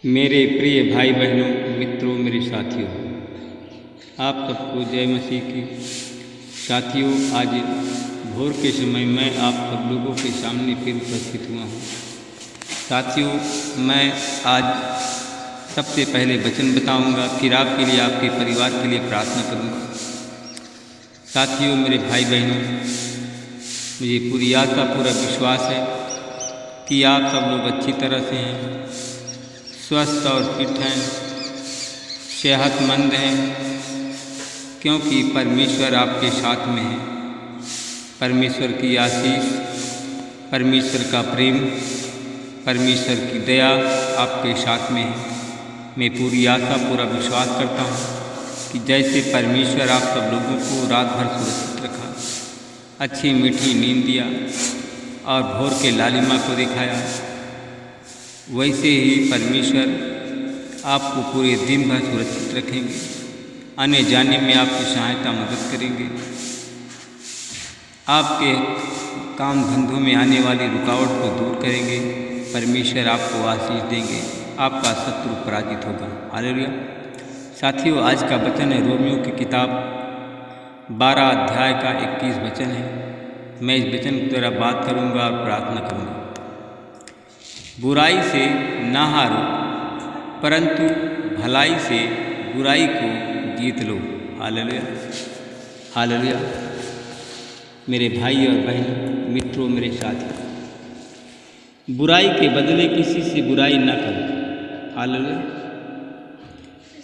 मेरे प्रिय भाई बहनों, मित्रों, मेरे साथियों, आप सबको जय मसीह की। साथियों, आज भोर के समय मैं आप सब लोगों के सामने फिर उपस्थित हुआ हूँ। साथियों, मैं आज सबसे पहले वचन बताऊंगा, फिर आपके लिए, आपके परिवार के लिए प्रार्थना करूंगा। साथियों, मेरे भाई बहनों, मुझे पूरी आशा, पूरा विश्वास है कि आप सब लोग अच्छी तरह से हैं, स्वस्थ और फिट हैं, सेहतमंद हैं, क्योंकि परमेश्वर आपके साथ में है। परमेश्वर की आशीष, परमेश्वर का प्रेम, परमेश्वर की दया आपके साथ में है। मैं पूरी आशा, पूरा विश्वास करता हूँ कि जैसे परमेश्वर आप सब लोगों को रात भर सुरक्षित रखा, अच्छी मीठी नींद दिया और भोर के लालिमा को दिखाया, वैसे ही परमेश्वर आपको पूरे दिन भर सुरक्षित रखेंगे, आने जाने में आपकी सहायता मदद करेंगे, आपके काम धंधों में आने वाली रुकावट को दूर करेंगे। परमेश्वर आपको आशीष देंगे, आपका शत्रु पराजित होगा। हालेलुया। साथियों, आज का वचन है रोमियो की किताब 12 अध्याय का 21 वचन है। मैं इस वचन की तरह बात करूँगा और प्रार्थना करूँगा। बुराई से ना हारो, परंतु भलाई से बुराई को जीत लो। Hallelujah, hallelujah. मेरे भाई और बहन, मित्रों, मेरे साथी, बुराई के बदले किसी से बुराई ना करो। हालेलुया।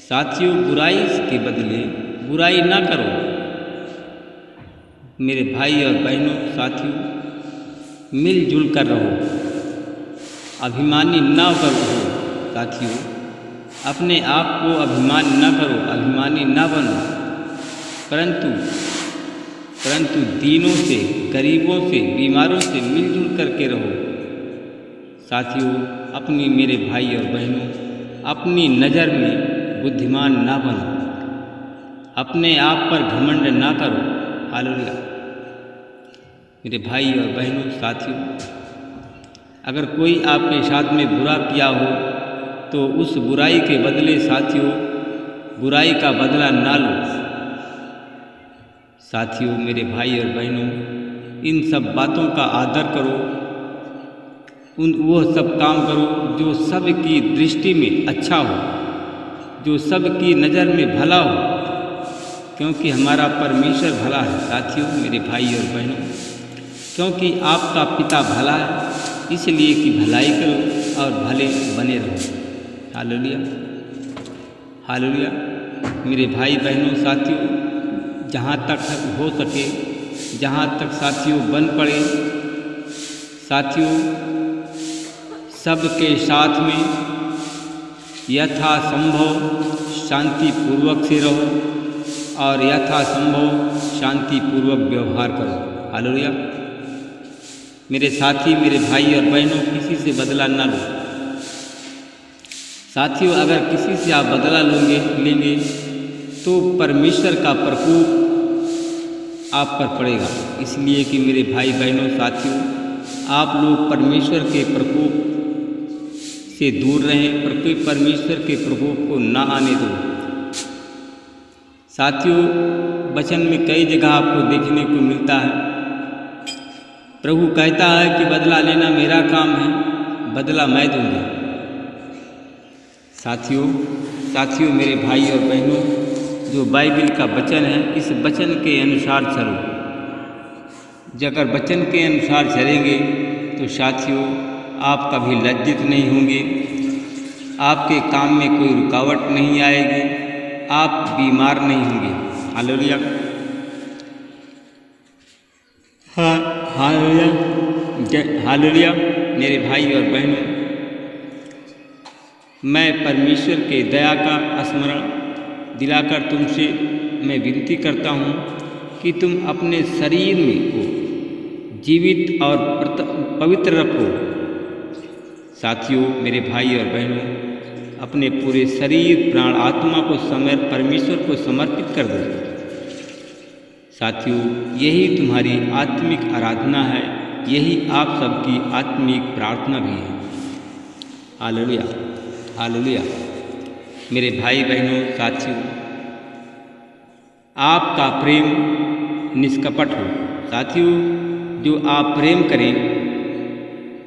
साथियों, बुराई के बदले बुराई ना करो। मेरे भाई और बहनों, साथियों, मिलजुल कर रहो, अभिमानी ना करो। साथियों, अपने आप को अभिमान न करो, अभिमानी न बनो, परंतु दीनों से, गरीबों से, बीमारों से मिलजुल करके रहो। साथियों, अपनी, मेरे भाई और बहनों, अपनी नज़र में बुद्धिमान ना बनो, अपने आप पर घमंड ना करो। हालेलुया। मेरे भाई और बहनों, साथियों, अगर कोई आपके साथ में बुरा किया हो तो उस बुराई के बदले, साथियों, बुराई का बदला ना लो। साथियों, मेरे भाई और बहनों, इन सब बातों का आदर करो, वो सब काम करो जो सबकी दृष्टि में अच्छा हो, जो सबकी नज़र में भला हो, क्योंकि हमारा परमेश्वर भला है। साथियों, मेरे भाई और बहनों, क्योंकि आपका पिता भला है, इसलिए कि भलाई करो और भले बने रहो। Hallelujah, hallelujah. मेरे भाई बहनों, साथियों, जहाँ तक हो सके, जहाँ तक साथियों बन पड़े, साथियों, सबके साथ में यथासंभव शांतिपूर्वक से रहो और यथासंभव शांतिपूर्वक व्यवहार करो। हालेलुया। मेरे साथी, मेरे भाई और बहनों, किसी से बदला ना लो। साथियों, अगर किसी से आप बदला लेंगे तो परमेश्वर का प्रकोप आप पर पड़ेगा। इसलिए कि मेरे भाई बहनों, साथियों, आप लोग परमेश्वर के प्रकोप से दूर रहें, परमेश्वर के प्रकोप को ना आने दो। साथियों, वचन में कई जगह आपको देखने को मिलता है, प्रभु कहता है कि बदला लेना मेरा काम है, बदला मैं दूंगा। साथियों, मेरे भाई और बहनों, जो बाइबल का वचन है, इस वचन के अनुसार चलो। अगर वचन के अनुसार चलेंगे तो साथियों, आप कभी लज्जित नहीं होंगे, आपके काम में कोई रुकावट नहीं आएगी, आप बीमार नहीं होंगे। Hallelujah, hallelujah. मेरे भाई और बहनों, मैं परमेश्वर के दया का स्मरण दिलाकर तुमसे मैं विनती करता हूँ कि तुम अपने शरीर में को जीवित और पवित्र रखो। साथियों, मेरे भाई और बहनों, अपने पूरे शरीर, प्राण, आत्मा को परमेश्वर को समर्पित कर दो। साथियों, यही तुम्हारी आत्मिक आराधना है, यही आप सबकी आत्मिक प्रार्थना भी है। हालेलुया। हालेलुया। मेरे भाई बहनों साथियों, आपका प्रेम निष्कपट हो। साथियों, जो आप प्रेम करें,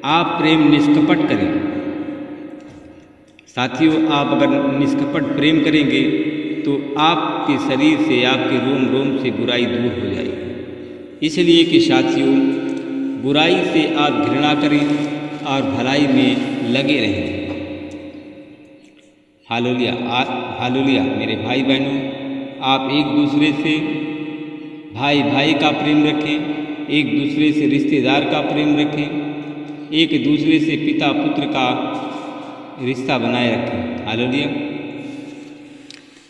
आप प्रेम निष्कपट करें। साथियों, आप अगर निष्कपट प्रेम करेंगे तो आपके शरीर से, आपके रोम रोम से बुराई दूर हो जाएगी। इसलिए कि साथियों, बुराई से आप घृणा करें और भलाई में लगे रहें। हालेलुया। हालेलुया। मेरे भाई बहनों, आप एक दूसरे से भाई भाई का प्रेम रखें, एक दूसरे से रिश्तेदार का प्रेम रखें, एक दूसरे से पिता पुत्र का रिश्ता बनाए रखें। हालेलुया।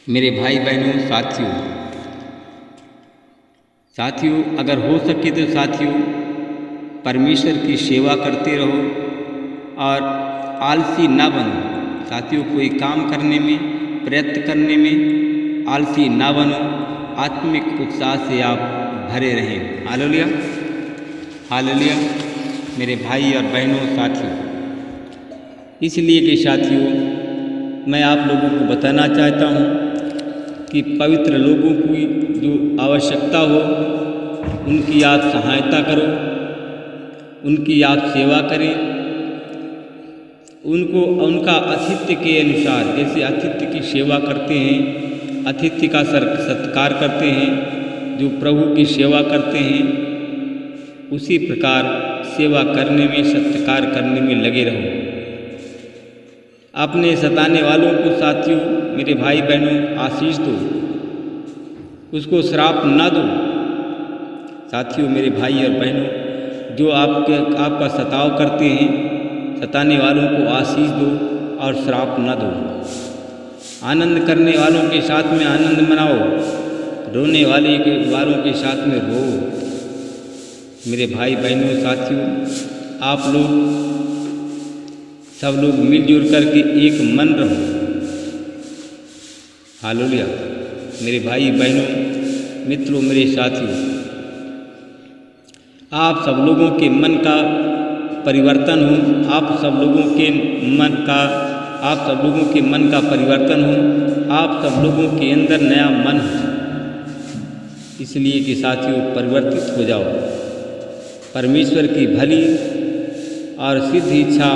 मेरे भाई बहनों साथियों, अगर हो सके तो साथियों, परमेश्वर की सेवा करते रहो और आलसी ना बनो। साथियों, कोई काम करने में, प्रयत्न करने में आलसी ना बनो, आत्मिक उत्साह से आप भरे रहें। हालेलुया। हालेलुया। मेरे भाई और बहनों साथियों, इसलिए कि साथियों, मैं आप लोगों को बताना चाहता हूँ कि पवित्र लोगों की जो आवश्यकता हो, उनकी आप सहायता करो, उनकी आप सेवा करें, उनको उनका आतिथ्य के अनुसार, जैसे आतिथ्य की सेवा करते हैं, आतिथ्य का सत्कार करते हैं, जो प्रभु की सेवा करते हैं, उसी प्रकार सेवा करने में, सत्कार करने में लगे रहो। अपने सताने वालों को साथियों, मेरे भाई बहनों, आशीष दो, उसको श्राप ना दो। साथियों, मेरे भाई और बहनों, जो आपका सताव करते हैं, सताने वालों को आशीष दो और श्राप न दो। आनंद करने वालों के साथ में आनंद मनाओ, रोने वालों के साथ में रो। मेरे भाई बहनों साथियों, आप लोग सब लोग मिलजुल करके एक मन रहो। हालेलुया। मेरे भाई बहनों, मित्रों, मेरे साथियों, आप सब लोगों के मन का परिवर्तन हो, आप सब लोगों के मन का परिवर्तन हो, आप सब लोगों के अंदर नया मन हो। इसलिए कि साथियों, परिवर्तित हो जाओ, परमेश्वर की भली और सिद्ध इच्छा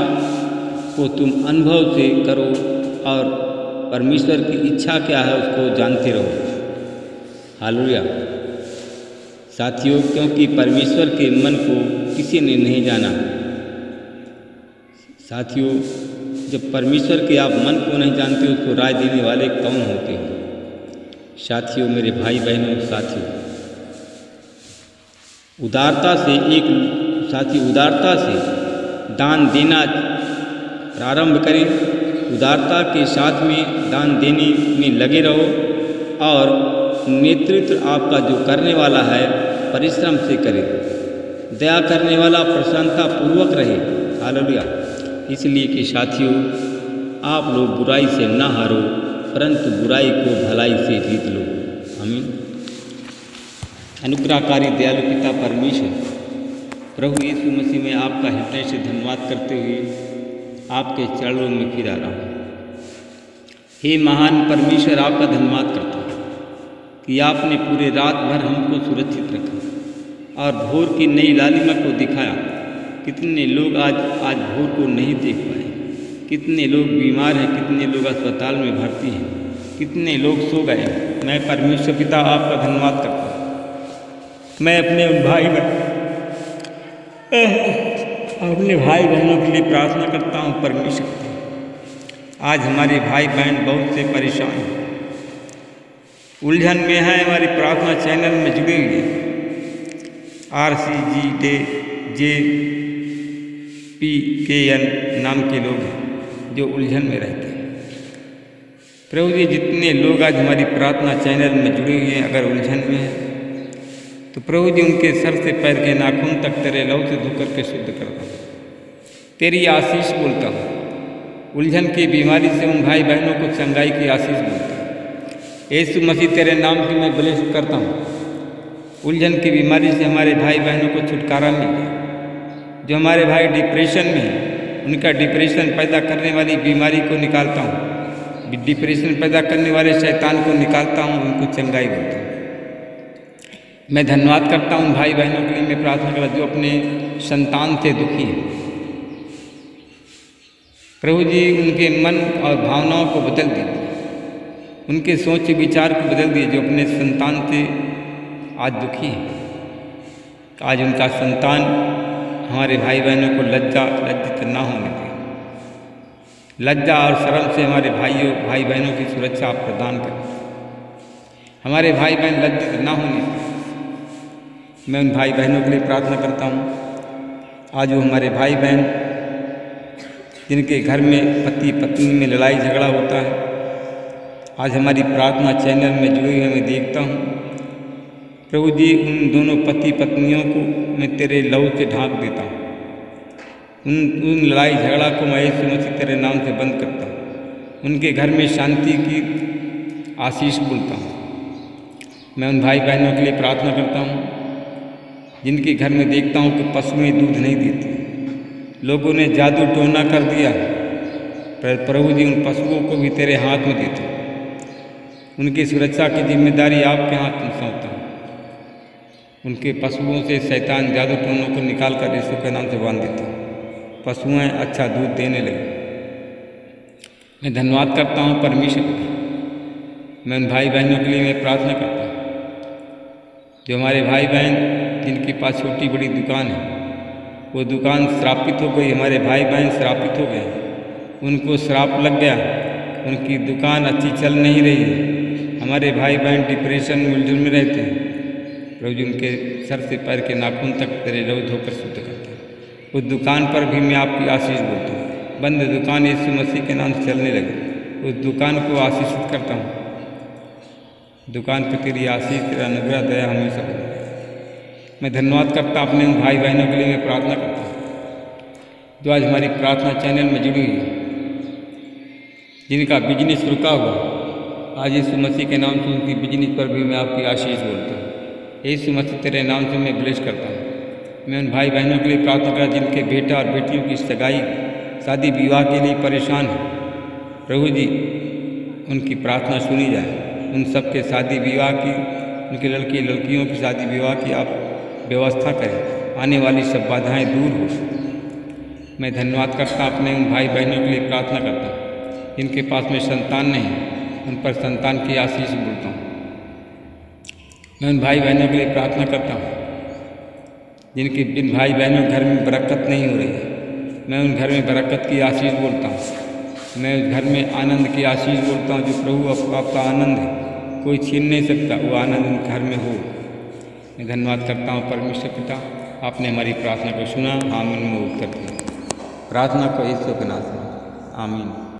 को तुम अनुभव से करो और परमेश्वर की इच्छा क्या है उसको जानते रहो। हालेलुया। साथियों, क्योंकि परमेश्वर के मन को किसी ने नहीं जाना। साथियों, जब परमेश्वर के आप मन को नहीं जानते, उसको राय देने वाले कौन होते हैं? साथियों, मेरे भाई बहनों साथियों, उदारता से दान देना प्रारंभ करें। उदारता के साथ में दान देने में लगे रहो और नेतृत्व आपका जो करने वाला है, परिश्रम से करे। दया करने वाला प्रसन्नता पूर्वक रहे। हालेलुया। इसलिए कि साथियों, आप लोग बुराई से ना हारो, परंतु बुराई को भलाई से जीत लो। आमीन। अनुग्रहकारी दयालु पिता परमेश्वर, प्रभु यीशु मसीह में आपका हृदय से धन्यवाद करते हुए आपके चरणों में फिर आ रहा हूँ। हे महान परमेश्वर, आपका धन्यवाद करता हूँ कि आपने पूरे रात भर हमको सुरक्षित रखा और भोर की नई लालिमा को दिखाया। कितने लोग आज भोर को नहीं देख पाए, कितने लोग बीमार हैं, कितने लोग अस्पताल में भर्ती हैं, कितने लोग सो गए। मैं परमेश्वर पिता आपका धन्यवाद करता हूँ। मैं अपने भाई बहनों के लिए प्रार्थना करता हूँ। परमेश्वर, आज हमारे भाई बहन बहुत से परेशान हैं, उलझन में हैं, हमारी प्रार्थना चैनल में जुड़े हुए हैं। RCGJPKN नाम के लोग हैं जो उलझन में रहते हैं। प्रभु जी, जितने लोग आज हमारी प्रार्थना चैनल में जुड़े हुए हैं, अगर उलझन में हैं, तो प्रभु जी उनके सर से पैर के नाखून तक तेरे लहू से धोकर के शुद्ध करता हूँ। तेरी आशीष बोलता हूँ। उलझन की बीमारी से उन भाई बहनों को चंगाई की आशीष बोलता हूँ। यीशु मसीह तेरे नाम से मैं ब्लेस करता हूँ। उलझन की बीमारी से हमारे भाई बहनों को छुटकारा मिले। जो हमारे भाई डिप्रेशन में हैं, उनका डिप्रेशन पैदा करने वाली बीमारी को निकालता हूँ, डिप्रेशन पैदा करने वाले शैतान को निकालता हूँ, उनको चंगाई देता हूँ। मैं धन्यवाद करता हूँ उन भाई बहनों के लिए। मैं प्रार्थना करता जो अपने संतान से दुखी है, प्रभु जी उनके मन और भावनाओं को बदल दीजिए, उनके सोच विचार को बदल दिए। जो अपने संतान से आज दुखी है, आज उनका संतान हमारे भाई बहनों को लज्जित न होने दें। लज्जा और शर्म से हमारे भाई बहनों की सुरक्षा आप प्रदान करें। हमारे भाई बहन लज्जित न होने दें। मैं उन भाई बहनों के लिए प्रार्थना करता हूँ। आज वो हमारे भाई बहन जिनके घर में पति पत्नी में लड़ाई झगड़ा होता है, आज हमारी प्रार्थना चैनल में जुड़े हुए मैं देखता हूँ। प्रभु जी उन दोनों पति पत्नियों को मैं तेरे लहू से ढांक देता हूँ। उन लड़ाई झगड़ा को मैं यीशु मसीह तेरे नाम से बंद करता हूँ। उनके घर में शांति की आशीष बोलता हूँ। मैं उन भाई बहनों के लिए प्रार्थना करता हूँ जिनके घर में देखता हूँ कि पशुएं दूध नहीं देती, लोगों ने जादू टोना कर दिया, पर प्रभु जी उन पशुओं को भी तेरे हाथ में देता हूँ। उनकी सुरक्षा की जिम्मेदारी आपके हाथ में सौंपता हूँ। उनके पशुओं से शैतान जादू टोनों को निकाल कर यीशु के नाम से बांध देता हूँ। पशुएं अच्छा दूध देने लगे। मैं धन्यवाद करता हूँ परमेश्वर का। मैं उन भाई बहनों के लिए मैं प्रार्थना करता हूँ जो हमारे भाई बहन जिनके पास छोटी बड़ी दुकान है, वो दुकान श्रापित हो गई। हमारे भाई बहन श्रापित हो गए, उनको श्राप लग गया, उनकी दुकान अच्छी चल नहीं रही है। हमारे भाई बहन डिप्रेशन में उलझन में रहते हैं। प्रभु जी उनके सर से पैर के नाखून तक तेरे लहू धोकर शुद्ध करते हैं। उस दुकान पर भी मैं आपकी आशीष बोलता हूँ। बंद दुकान यीशु मसीह के नाम से चलने लगे, उस दुकान को आशीषित करता हूँ। दुकान पर तेरी आशीष, तेरा अनुग्रह, दया हमेशा बने। मैं धन्यवाद करता अपने उन भाई बहनों के लिए मैं प्रार्थना करता हूँ जो आज हमारी प्रार्थना चैनल में जुड़ी हुई है, जिनका बिजनेस रुका हुआ, आज यीशु मसीह के नाम से उनकी बिजनेस पर भी मैं आपकी आशीष बोलता हूँ। यीशु मसीह तेरे नाम से मैं ब्लेस करता हूँ। मैं उन भाई बहनों के लिए प्रार्थना करता जिनके बेटा और बेटियों की सगाई शादी विवाह के लिए परेशान है, प्रभु जी उनकी प्रार्थना सुनी जाए। उन सब के शादी विवाह की, उनके लड़कियों की शादी विवाह की आप व्यवस्था करें, आने वाली सब बाधाएं दूर हो। मैं धन्यवाद करता अपने उन भाई बहनों के लिए प्रार्थना करता जिनके पास में संतान नहीं, उन पर संतान की आशीष बोलता हूँ। मैं उन भाई बहनों के लिए प्रार्थना करता हूँ जिन भाई बहनों घर में बरकत नहीं हो रही है, मैं उन घर में बरकत की आशीष बोलता हूँ। मैं उस घर में आनंद की आशीष बोलता हूँ। जो प्रभु आपका आनंद है, कोई छीन नहीं सकता, वो आनंद उन घर में हो। मैं धन्यवाद करता हूँ परमेश्वर पिता, आपने हमारी प्रार्थना को सुना। आमीन में उत्तर दिया। प्रार्थना को यीशु के नाम से आमीन।